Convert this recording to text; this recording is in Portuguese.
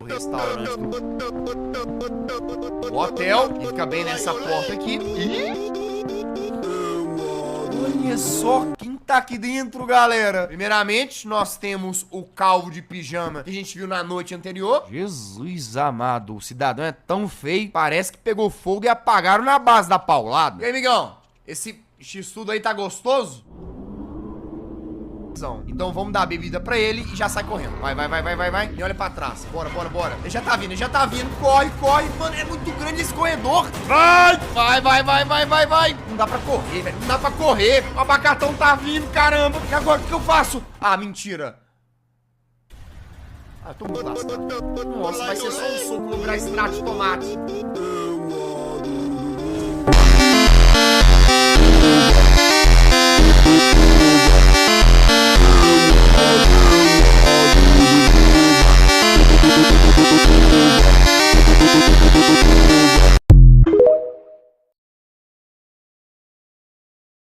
O restaurante. O hotel, que fica bem nessa porta aqui. Olha só quem tá aqui dentro, galera. Primeiramente, nós temos o calvo de pijama que a gente viu na noite anterior. Jesus amado, o cidadão é tão feio, parece que pegou fogo e apagaram na base da paulada. E aí, amigão, esse x-tudo aí tá gostoso? Então vamos dar a bebida pra ele e já sai correndo. Vai. E olha pra trás. Bora. Ele já tá vindo. Corre. Mano, é muito grande esse corredor. Vai. Não dá pra correr, velho. Não dá pra correr. O abacatão tá vindo, caramba. E agora o que eu faço? Ah, mentira. Ah, eu tô muito lascado. Nossa, vai ser só um soco no virar extrato de tomate.